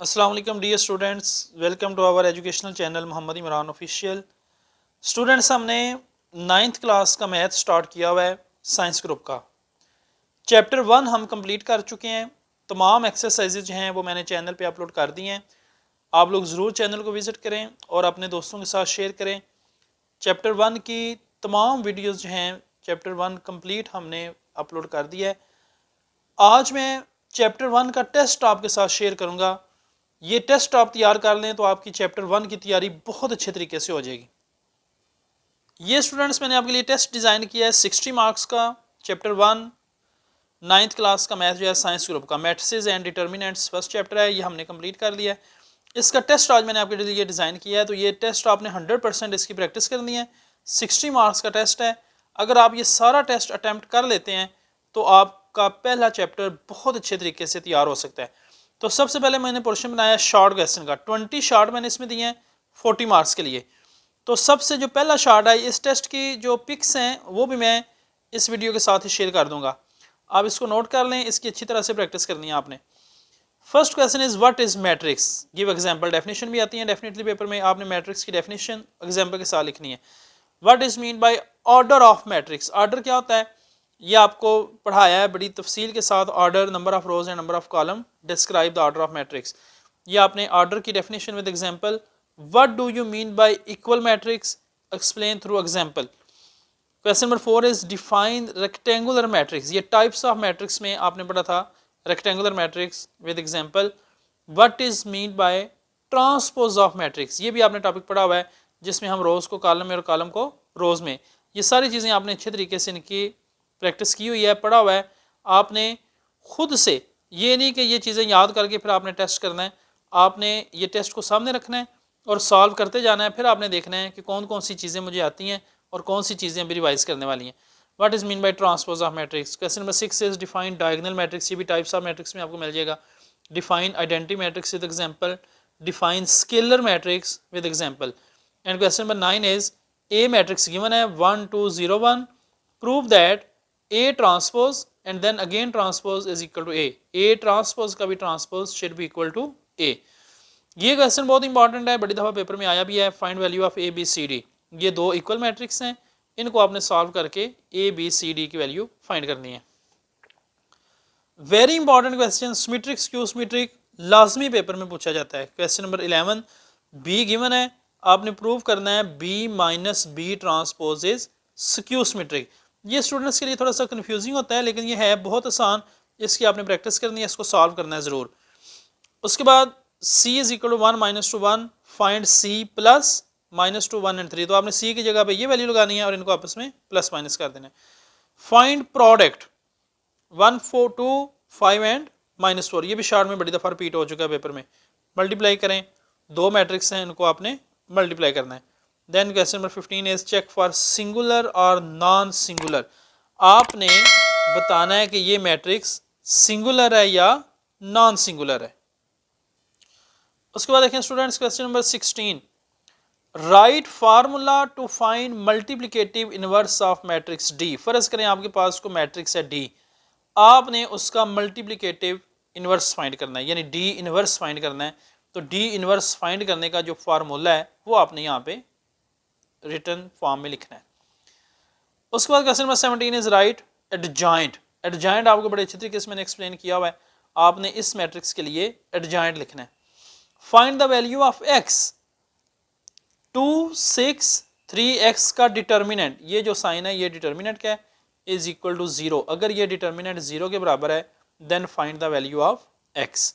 अस्सलाम वालेकुम dear students, welcome to our educational channel Mohammad Imran official. Students, हमने 9th क्लास का मैथ स्टार्ट किया हुआ है साइंस ग्रुप का। चैप्टर 1 हम कंप्लीट कर चुके हैं। तमाम एक्सरसाइजेज हैं वो मैंने चैनल पे अपलोड कर दी हैं। आप लोग ज़रूर चैनल को विज़िट करें और अपने दोस्तों के साथ शेयर करें। चैप्टर 1 की तमाम वीडियोज़ जो हैं चैप्टर 1 कंप्लीट हमने अपलोड कर दिया है। आज मैं चैप्टर 1 का टेस्ट आपके साथ शेयर करूँगा। ये टेस्ट आप तैयार कर लें तो आपकी चैप्टर 1 की तैयारी बहुत अच्छे तरीके से हो जाएगी। ये स्टूडेंट्स, मैंने आपके लिए टेस्ट डिज़ाइन किया है 60 मार्क्स का। चैप्टर 1 9th क्लास का मैथ जो है साइंस ग्रुप का, matrices and determinants first chapter है, ये हमने कंप्लीट कर लिया है। इसका टेस्ट आज मैंने आपके लिए डिज़ाइन किया है। तो ये टेस्ट आपने 100% इसकी प्रैक्टिस करनी है। 60 मार्क्स का टेस्ट है। अगर आप ये सारा टेस्ट अटैम्प्ट कर लेते हैं तो आपका पहला चैप्टर बहुत अच्छे तरीके से तैयार हो सकता है। तो सबसे पहले मैंने पोर्शन बनाया शॉर्ट क्वेश्चन का। 20 शॉर्ट मैंने इसमें दिए हैं 40 मार्क्स के लिए। तो सबसे जो पहला शॉर्ट है, इस टेस्ट की जो पिक्स हैं वो भी मैं इस वीडियो के साथ ही शेयर कर दूंगा। आप इसको नोट कर लें, इसकी अच्छी तरह से प्रैक्टिस करनी है आपने। First question is what is matrix, give example. Definition भी आती है डेफिनेटली पेपर में, आपने मैट्रिक्स की डेफिनेशन एग्जांपल के साथ लिखनी है। What is mean by order of matrix, order क्या होता है ये आपको पढ़ाया है बड़ी तफसील के साथ। Order, number of rose and number of column, describe the order of matrix. ये आपने ऑर्डर की definition with example. What do you mean y equal matrix, explain through example. Question number 4 is define rectangular matrix. ये types of matrix में आपने पढ़ा था rectangular matrix with example. What is mean by transpose of matrix, ये भी आपने topic पढ़ा हुआ है जिसमें हम रोज को कॉलम में और कॉलम को रोज में। ये सारी चीज़ें आपने अच्छे तरीके से इनकी प्रैक्टिस की हुई है, पढ़ा हुआ है। आपने खुद से, ये नहीं कि ये चीज़ें याद करके फिर आपने टेस्ट करना है। आपने ये टेस्ट को सामने रखना है और सॉल्व करते जाना है। फिर आपने देखना है कि कौन कौन सी चीज़ें मुझे आती हैं और कौन सी चीज़ें अभी रिवाइज करने वाली हैं। What is mean by transpose of matrix. Question number 6 is define diagonal matrix. ये भी टाइप्स ऑफ मैट्रिक्स में आपको मिल जाएगा। Define identity matrix with example. Define scalar matrix with example. And question number 9 is A matrix given है 1 2 0 1, prove that A transpose and then again transpose is equal to A. A transpose का भी transpose should be equal to ए। ये question बहुत important है, बड़ी दफ़ा paper में आया भी है। Find value of A B C D. ये दो इक्वल मैट्रिक्स हैं, इनको आपने सॉल्व करके ए बी सी डी की वैल्यू फाइंड करनी है। Very important question, symmetric skew symmetric लाजमी पेपर में पूछा जाता है। क्वेश्चन नंबर 11 बी गिवन है, आपने प्रूव करना है B minus B transpose is skew symmetric. ये स्टूडेंट्स के लिए थोड़ा सा कंफ्यूजिंग होता है लेकिन ये है बहुत आसान। इसकी आपने प्रैक्टिस करनी है, इसको सॉल्व करना है ज़रूर। उसके बाद c is equal to 1 minus two 1, find c plus minus two 1 and 3। तो आपने c की जगह पे ये वैल्यू लगानी है और इनको आपस में प्लस माइनस कर देना है। Find product 1 4 2 5 and minus 4। ये भी शार्ट में बड़ी दफ़ा रिपीट हो चुका है पेपर में। मल्टीप्लाई करें, दो मैट्रिक्स हैं, इनको आपने मल्टीप्लाई करना है। Then question number 15 is check for singular और नॉन सिंगुलर। आपने बताना है कि ये मैट्रिक्स सिंगुलर है या नॉन सिंगुलर है। उसके बाद देखें students question number 16, write formula to find multiplicative inverse of matrix D. फर्ज करें आपके पास को मैट्रिक्स है डी, आपने उसका मल्टीप्लिकेटिव इनवर्स फाइंड करना है, यानी डी इनवर्स फाइंड करना है। तो डी इनवर्स फाइंड करने का जो फार्मूला है वो आपने यहाँ पे रिटर्न फॉर्म में लिखना है। उसके बाद question number 17 is right adjoint. Adjoint आपको बड़े अच्छे तरीके से मैंने एक्सप्लेन किया हुआ है। आपने इस मैट्रिक्स के लिए एडजॉइंट लिखना है। Find the value of x, 2 6 3x का डिटर्मिनेंट, ये जो साइन है ये डिटर्मिनेंट क्या है, इज इक्वल टू 0। अगर ये डिटर्मिनेंट 0 के बराबर है then find the value of x।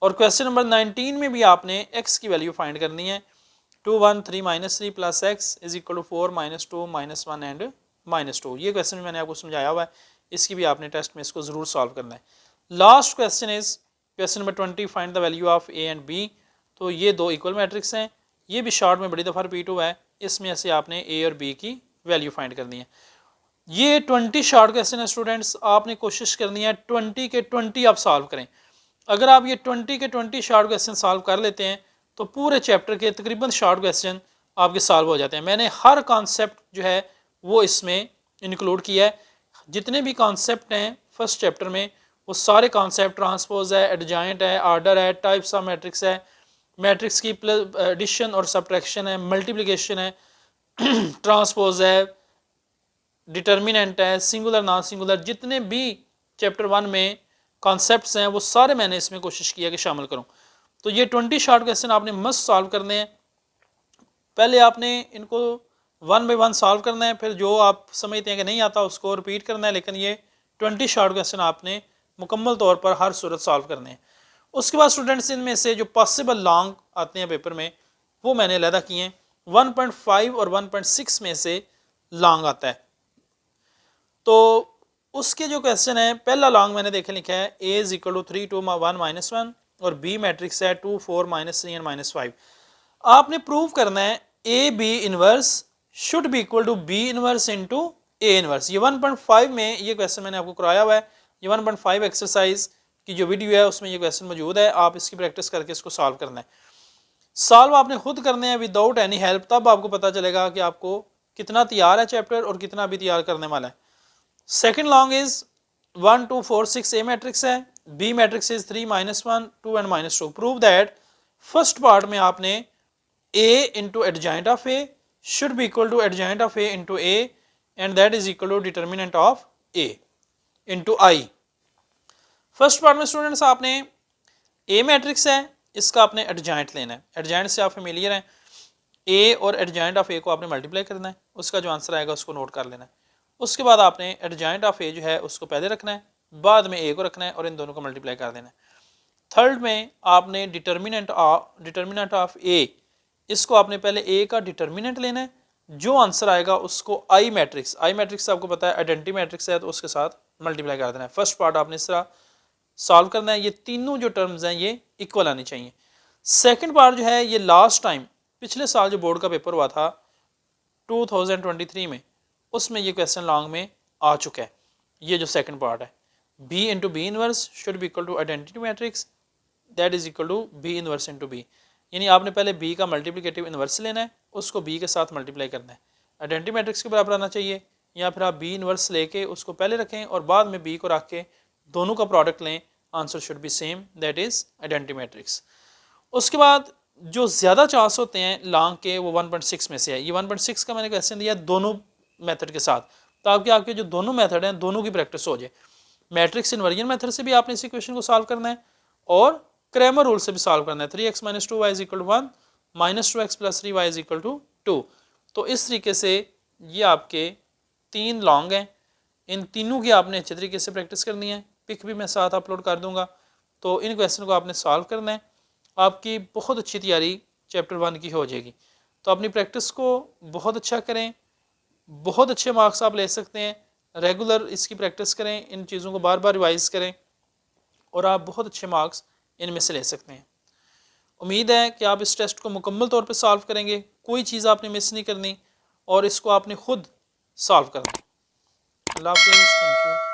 और क्वेश्चन नंबर 19 में भी आपने x की वैल्यू फाइंड करनी है। 2 1 3 minus 3 plus x is equal to 4 minus 2 minus 1 and minus 2। ये क्वेश्चन भी मैंने आपको समझाया हुआ है, इसकी भी आपने टेस्ट में इसको जरूर सॉल्व करना है। Last question is question number 20, find the value of a and b। तो ये दो इक्वल मैट्रिक्स हैं, ये भी शॉर्ट में बड़ी दफ़ा रिपीट हुआ है। इसमें से आपने a और b की वैल्यू फाइंड करनी है। ये 20 शॉर्ट क्वेश्चन है स्टूडेंट्स, आपने कोशिश करनी है 20 के 20 आप सॉल्व करें। अगर आप ये 20 के 20 शॉर्ट क्वेश्चन सॉल्व कर लेते हैं तो पूरे चैप्टर के तकरीबन शॉर्ट क्वेश्चन आपके सॉल्व हो जाते हैं। मैंने हर कॉन्सेप्ट जो है वो इसमें इंक्लूड किया है। जितने भी कॉन्सेप्ट हैं फर्स्ट चैप्टर में वो सारे कॉन्सेप्ट, ट्रांसपोज है, एडजाइंट है, आर्डर है, टाइप्स ऑफ मैट्रिक्स है, मैट्रिक्स की एडिशन और सब्ट्रैक्शन है, मल्टीप्लिकेशन है, ट्रांसपोज है, डिटर्मिनेंट है, सिंगुलर नॉन सिंगुलर, जितने भी चैप्टर 1 में कॉन्सेप्ट्स हैं वो सारे मैंने इसमें कोशिश किया कि शामिल करूं। तो ये 20 शॉर्ट क्वेश्चन आपने मस्ट सॉल्व करने हैं। पहले आपने इनको 1 बाय 1 सॉल्व करना है, फिर जो आप समझते हैं कि नहीं आता उसको रिपीट करना है, लेकिन ये 20 शॉर्ट क्वेश्चन आपने मुकम्मल तौर पर हर सूरत सॉल्व करने हैं। उसके बाद स्टूडेंट्स इनमें से जो पॉसिबल लॉन्ग आते हैं पेपर में वो मैंने अलहदा किए हैं। 1.5 और 1.6 में से लॉन्ग आता है। तो उसके जो क्वेश्चन है, पहला लॉन्ग मैंने देखे लिखा है a इज इक्वल टू 3 2 1 -1 और b मैट्रिक्स है 2 4 -3 एंड -5। आपने प्रूव करना है A B inverse should be equal to B inverse into A inverse. ये 1.5 में ये क्वेश्चन मैंने आपको कराया हुआ है। ये 1.5 एक्सरसाइज की जो वीडियो है उसमें ये क्वेश्चन मौजूद है, आप इसकी प्रैक्टिस करके इसको सॉल्व करना है। सॉल्व आपने खुद करने हैं विदाउट एनी हेल्प, तब आपको पता चलेगा कि आपको कितना तैयार है चैप्टर और कितना भी तैयार करने वाला है। Second long is 1 2 4 6 A matrix है, B matrix is 3 -1 2 and -2। Prove that first part में आपने a into adjoint of a should be equal to adjoint of a into a and that is equal to determinant of a into I. First part में students आपने a matrix है, इसका आपने adjoint लेना है। Adjoint से आप familiar हैं, a और एडजाइंट ऑफ a को आपने मल्टीप्लाई करना है, उसका जो आंसर आएगा उसको नोट कर लेना है। उसके बाद आपने एडजाइंट ऑफ a जो है उसको पहले रखना है, बाद में a को रखना है और इन दोनों को मल्टीप्लाई कर देना है। थर्ड में आपने डिटर्मिनेंट ऑफ a, इसको आपने पहले a का डिटर्मिनेंट लेना है, जो आंसर आएगा उसको आई मैट्रिक्स आपको पता है आइडेंटिटी मैट्रिक्स है, तो उसके साथ मल्टीप्लाई कर देना है। फर्स्ट पार्ट आपने इस तरह सॉल्व करना है, ये तीनों जो टर्म्स हैं ये इक्वल आनी चाहिए। सेकंड पार्ट जो है ये लास्ट टाइम पिछले साल जो बोर्ड का पेपर हुआ था 2023 में, उसमें ये क्वेश्चन लॉन्ग में आ चुका है। ये जो सेकंड पार्ट है, b into B inverse should be equal to identity matrix that is equal to B inverse into B. यानी आपने पहले b का मल्टीप्लिकेटिव इनवर्स लेना है, उसको b के साथ मल्टीप्लाई करना है। आइडेंटिटी मैट्रिक्स के बराबर आना चाहिए, या फिर आप b इनवर्स लेके उसको पहले रखें और बाद में b को रख के दोनों का प्रोडक्ट लें, answer should be same, that is identity matrix. उसके बाद जो ज़्यादा चांस होते हैं लॉन्ग के वो 1.6 में से है। ये 1.6 का मैंने क्वेश्चन दिया दोनों मेथड के साथ, ताकि आपके जो दोनों मेथड हैं दोनों की प्रैक्टिस हो जाए। मैट्रिक्स इन्वर्जन मेथड से भी आपने इस इक्वेशन को सॉल्व करना है और क्रैमर रूल से भी सॉल्व करना है। 3x - 2y is equal to 1 -2x + 3y is equal to 2। तो इस तरीके से ये आपके 3 लॉन्ग हैं, इन तीनों की आपने अच्छे तरीके से प्रैक्टिस करनी है। पिक भी मैं साथ अपलोड कर दूंगा, तो इन क्वेश्चन को आपने सॉल्व करना है, आपकी बहुत अच्छी तैयारी चैप्टर 1 की हो जाएगी। तो अपनी प्रैक्टिस को बहुत अच्छा करें, बहुत अच्छे मार्क्स आप ले सकते हैं। रेगुलर इसकी प्रैक्टिस करें, इन चीज़ों को बार बार रिवाइज करें और आप बहुत अच्छे मार्क्स इनमें से ले सकते हैं। उम्मीद है कि आप इस टेस्ट को मुकम्मल तौर पे सॉल्व करेंगे, कोई चीज़ आपने मिस नहीं करनी और इसको आपने खुद सॉल्व करना है। अल्लाह हाफ़िज़, थैंक यू।